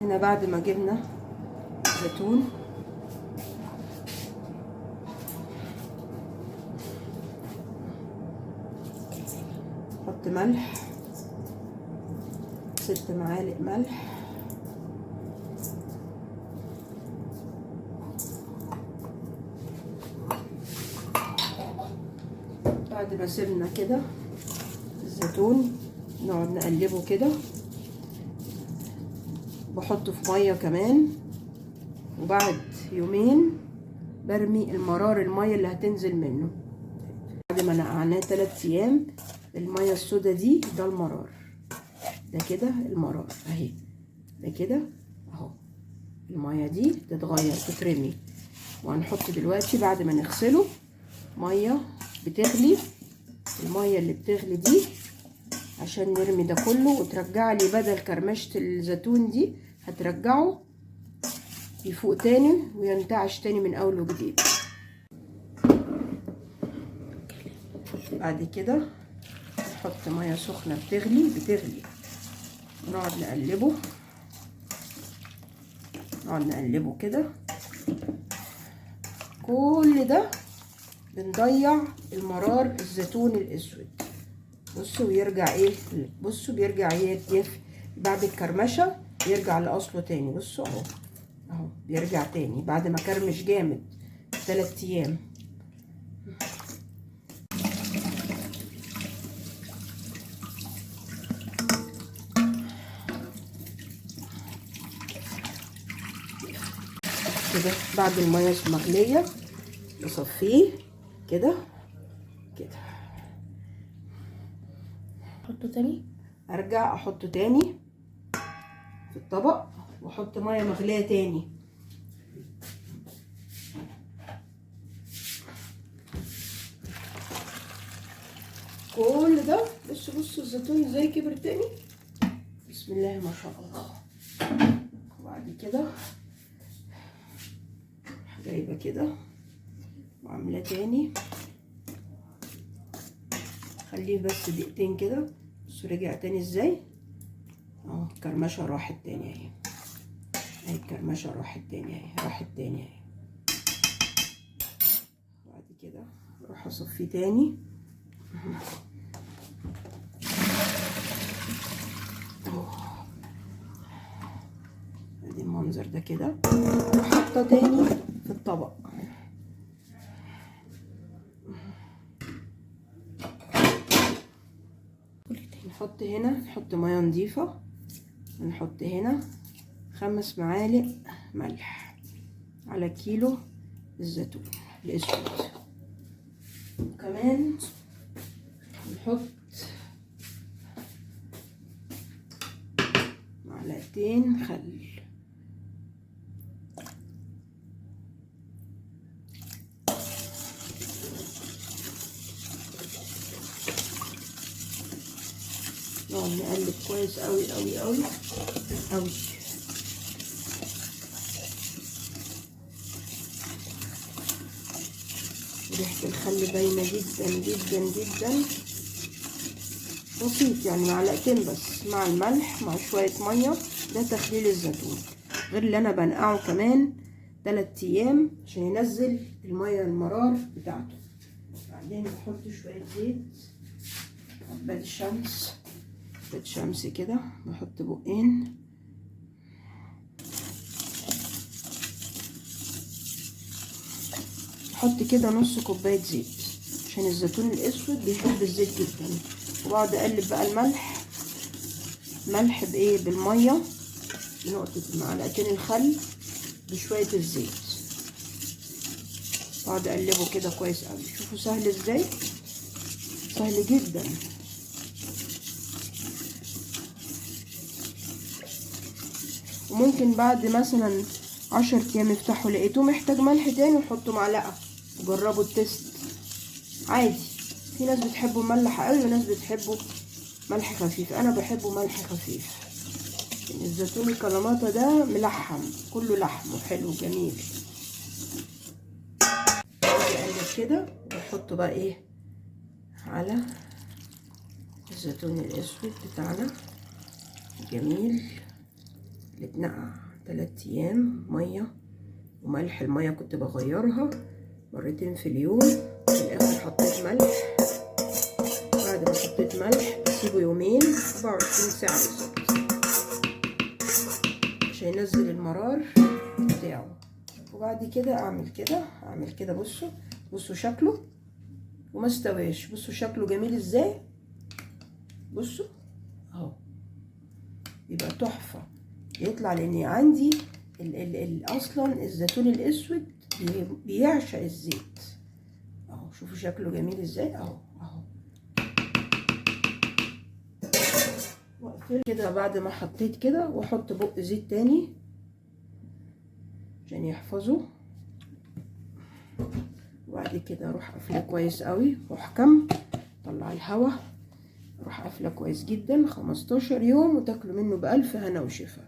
هنا بعد ما جبنا زيتون نحط ملح 6 معالق ملح، بعد ما سيبنا كده الزيتون نقعد نقلبه كده، بحطه في ميه كمان، وبعد يومين برمي المرار الميه اللي هتنزل منه. بعد ما نقعناه 3 ايام الميه السودا دي ده المرار، ده كده المرار اهي، ده كده اهو. الميه دي تتغير تترمي، وهنحط دلوقتي بعد ما نغسله ميه بتغلي. الميه اللي بتغلي دي عشان نرمي ده كله، وترجع لي بدل كرمشة الزيتون دي هترجعه يفوق تاني وينتعش تاني من اول وجديد. بعد كده نحط ميه سخنه بتغلي ونقعد نقلبه كده. كل ده بنضيع المرار الزيتون الاسود. بصوا ويرجع ايه، بصوا بيرجع بعد الكرمشه يرجع لاصله تاني. بصوا اهو بيرجع تاني بعد ما كرمش جامد 3 ايام. كده بعد الميه مغليه بصفيه كده احطه تاني، ارجع احطه تاني في الطبق واحط ميه مغليه تاني. كل ده بصوا الزيتون ازاي كبر تاني، بسم الله ما شاء الله. وبعد كده جايبه كده وعامله تاني، خليه بس دقيقتين كده. بصوا رجع تاني ازاي اهو، الكرمشه راحت تاني اهي، الكرمشه راحت تاني اهي. بعد كده اروح اصفيه تاني اهو، ادي المنظر ده كده. وحاطه تاني في الطبق. نحط ميه نضيفه، ونحط هنا 5 معالق ملح على كيلو الزيتون الاسود. وكمان نحط معلقتين خل. نقعد نقلب كويس قوي قوي قوي قوي. ريحة الخل باينة جدا جدا جدا. بسيط يعني معلقتين بس مع الملح مع شوية مية، ده تخليل الزيتون، غير اللي انا بنقعه كمان 3 ايام عشان ينزل المية المرار بتاعته. بعدين بحط شوية زيت، عباد شمس كده، بحط بقين. بحط كده نص كوباية زيت عشان الزيتون الاسود بيحب الزيت جدا. وبقعد اقلب بقى الملح بايه، بالميه، بنقطة معلقتين الخل بشوية الزيت. بقعد اقلبه كده كويس قوي. شوفوا سهل ازاي، سهل جدا. وممكن بعد مثلا 10 ايام افتحوا لقيتوه محتاج ملح تاني وحطوا معلقة وجربوا التست عادي. في ناس بتحبه مملح قوي وناس بتحبه ملح خفيف. انا بحبه ملح خفيف. الزيتون الكلاماتا ده ملحم، كله لحم وحلو جميل. اقلب كده واحطه بقى ايه على الزيتون الاسود بتاعنا جميل. اللي اتنقع 3 ايام ميه وملح. الميه كنت بغيرها مرتين في اليوم. في الاخر حطيت ملح. بعد ما حطيت ملح بسيبه يومين 24 ساعه بالظبط عشان ينزل المرار بتاعه. وبعد كده اعمل كده. بصوا شكله وما استواش. بصوا شكله جميل ازاي. بصوا اهو يبقى تحفه يطلع. لان عندي اصلا الزيتون الاسود بيعشق الزيت اهو. شوفوا شكله جميل ازاي اهو. واقفل كده بعد ما حطيت كده، واحط بق زيت تاني عشان يحفظه. وبعد كده اروح قافله كويس قوي محكم. طلع الهواء. اروح قافله كويس جدا 15 يوم وتاكلوا منه بألف هنا وشفا.